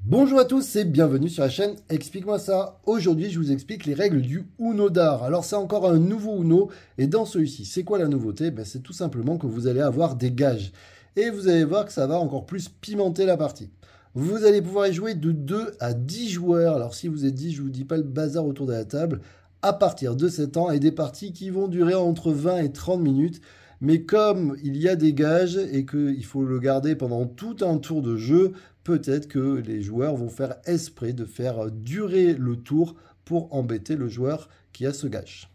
Bonjour à tous et bienvenue sur la chaîne Explique-moi ça. Aujourd'hui, je vous explique les règles du Uno d'art. Alors, c'est encore un nouveau Uno et dans celui-ci, c'est quoi la nouveauté? C'est tout simplement que vous allez avoir des gages. Et vous allez voir que ça va encore plus pimenter la partie. Vous allez pouvoir y jouer de 2 à 10 joueurs. Alors, si vous êtes 10, je vous dis pas le bazar autour de la table. À partir de 7 ans et des parties qui vont durer entre 20 et 30 minutes. Mais comme il y a des gages et qu'il faut le garder pendant tout un tour de jeu, peut-être que les joueurs vont faire esprit de faire durer le tour pour embêter le joueur qui a ce gage.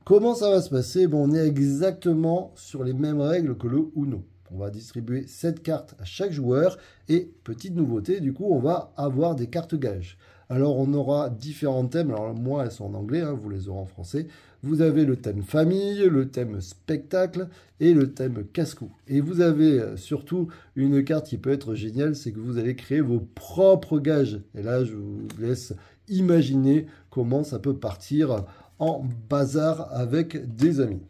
Comment ça va se passer? On est exactement sur les mêmes règles que le Uno. On va distribuer 7 cartes à chaque joueur et petite nouveauté, du coup, on va avoir des cartes gages. Alors, on aura différents thèmes. Alors, moi, elles sont en anglais, vous les aurez en français. Vous avez le thème famille, le thème spectacle et le thème casse-cou. Et vous avez surtout une carte qui peut être géniale, c'est que vous allez créer vos propres gages. Et là, je vous laisse imaginer comment ça peut partir en bazar avec des amis.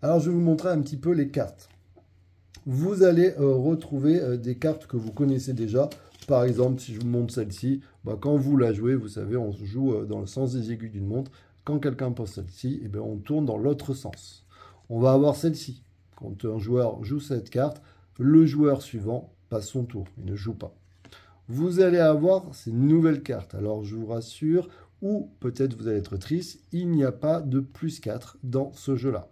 Alors, je vais vous montrer un petit peu les cartes. Vous allez retrouver des cartes que vous connaissez déjà. Par exemple, si je vous montre celle-ci, quand vous la jouez, vous savez, on joue dans le sens des aiguilles d'une montre. Quand quelqu'un pose celle-ci, on tourne dans l'autre sens. On va avoir celle-ci. Quand un joueur joue cette carte, le joueur suivant passe son tour. Il ne joue pas. Vous allez avoir ces nouvelles cartes. Alors, je vous rassure, ou peut-être vous allez être triste, il n'y a pas de plus 4 dans ce jeu-là.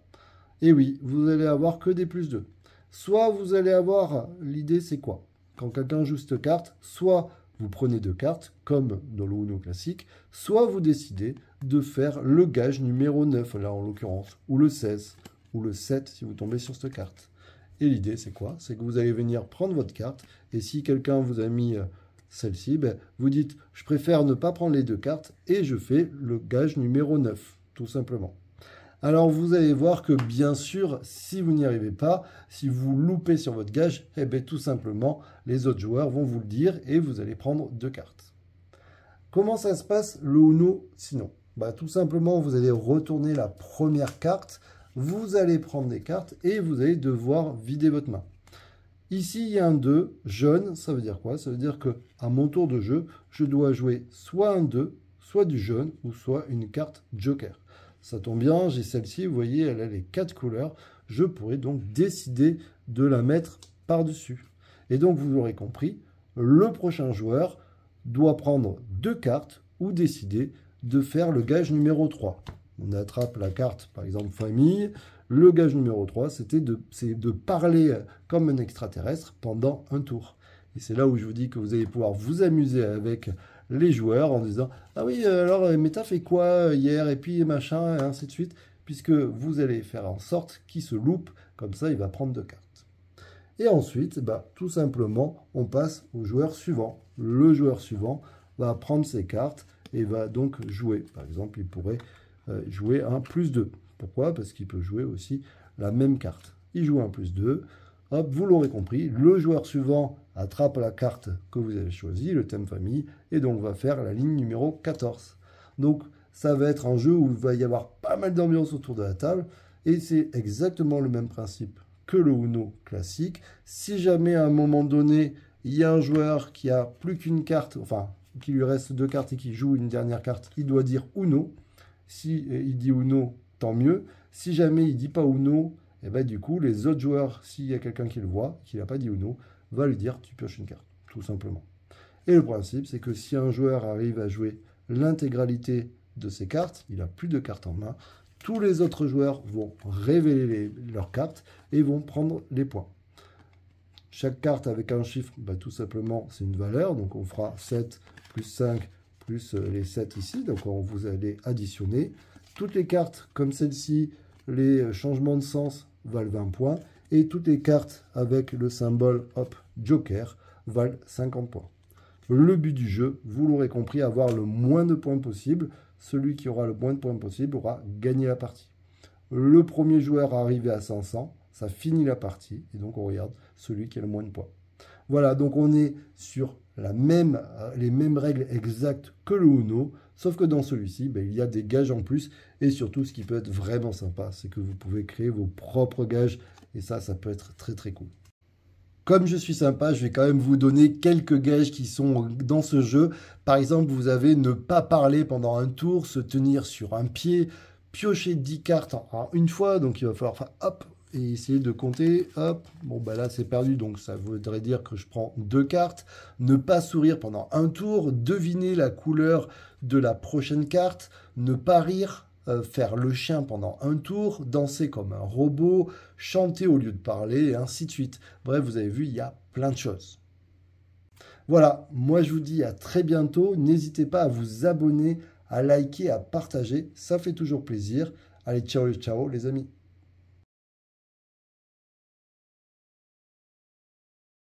Et oui, vous allez avoir que des plus 2. Soit vous allez avoir, l'idée c'est quoi? Quand quelqu'un joue cette carte, soit vous prenez 2 cartes, comme dans le Uno classique, soit vous décidez de faire le gage numéro 9, là en l'occurrence, ou le 16, ou le 7 si vous tombez sur cette carte. Et l'idée c'est quoi? C'est que vous allez venir prendre votre carte, et si quelqu'un vous a mis celle-ci, vous dites, je préfère ne pas prendre les 2 cartes, et je fais le gage numéro 9, tout simplement. Alors vous allez voir que bien sûr, si vous n'y arrivez pas, si vous loupez sur votre gage, tout simplement, les autres joueurs vont vous le dire et vous allez prendre 2 cartes. Comment ça se passe le Uno sinon? Tout simplement, vous allez retourner la première carte, vous allez prendre des cartes et vous allez devoir vider votre main. Ici, il y a un 2 jaune, ça veut dire quoi? Ça veut dire que à mon tour de jeu, je dois jouer soit un 2, soit du jaune, ou soit une carte joker. Ça tombe bien, j'ai celle-ci, vous voyez, elle a les 4 couleurs. Je pourrais donc décider de la mettre par-dessus. Et donc, vous l'aurez compris, le prochain joueur doit prendre 2 cartes ou décider de faire le gage numéro 3. On attrape la carte, par exemple, famille. Le gage numéro 3, c'est de parler comme un extraterrestre pendant un tour. Et c'est là où je vous dis que vous allez pouvoir vous amuser avec les joueurs en disant « Ah oui, alors, mais t'as fait quoi hier ?» et puis machin, et ainsi de suite, puisque vous allez faire en sorte qu'il se loupe, comme ça il va prendre 2 cartes. Et ensuite, tout simplement, on passe au joueur suivant. Le joueur suivant va prendre ses cartes et va donc jouer. Par exemple, il pourrait jouer un plus 2. Pourquoi? Parce qu'il peut jouer aussi la même carte. Il joue un plus 2. Hop, vous l'aurez compris, le joueur suivant attrape la carte que vous avez choisie, le thème famille, et donc va faire la ligne numéro 14. Donc, ça va être un jeu où il va y avoir pas mal d'ambiance autour de la table, et c'est exactement le même principe que le Uno classique. Si jamais à un moment donné, il y a un joueur qui a plus qu'une carte, enfin, qui lui reste 2 cartes et qui joue une dernière carte, il doit dire Uno. Si il dit Uno, tant mieux. Si jamais il ne dit pas Uno, du coup, les autres joueurs, s'il y a quelqu'un qui le voit, qui n'a pas dit Uno, va lui dire tu pioches une carte, tout simplement. Et le principe, c'est que si un joueur arrive à jouer l'intégralité de ses cartes, il n'a plus de cartes en main, tous les autres joueurs vont révéler leurs cartes et vont prendre les points. Chaque carte avec un chiffre, tout simplement, c'est une valeur. Donc on fera 7 plus 5 plus les 7 ici. Donc vous allez additionner. Toutes les cartes comme celle-ci, les changements de sens valent 20 points. Et toutes les cartes avec le symbole joker valent 50 points. Le but du jeu, vous l'aurez compris, avoir le moins de points possible. Celui qui aura le moins de points possible aura gagné la partie. Le premier joueur arrivé à 500, ça finit la partie. Et donc on regarde celui qui a le moins de points. Voilà, donc on est sur les mêmes règles exactes que le Uno, sauf que dans celui-ci, il y a des gages en plus. Et surtout, ce qui peut être vraiment sympa, c'est que vous pouvez créer vos propres gages. Et ça peut être très très cool. Comme je suis sympa, je vais quand même vous donner quelques gages qui sont dans ce jeu. Par exemple, vous avez ne pas parler pendant un tour, se tenir sur un pied, piocher 10 cartes en une fois. Donc il va falloir faire hop et essayer de compter. Hop, bon bah là c'est perdu, donc ça voudrait dire que je prends 2 cartes. Ne pas sourire pendant un tour, deviner la couleur de la prochaine carte, ne pas rire, faire le chien pendant un tour, danser comme un robot, chanter au lieu de parler, et ainsi de suite. Bref, vous avez vu, il y a plein de choses. Voilà, moi je vous dis à très bientôt. N'hésitez pas à vous abonner, à liker, à partager. Ça fait toujours plaisir. Allez, ciao, ciao les amis.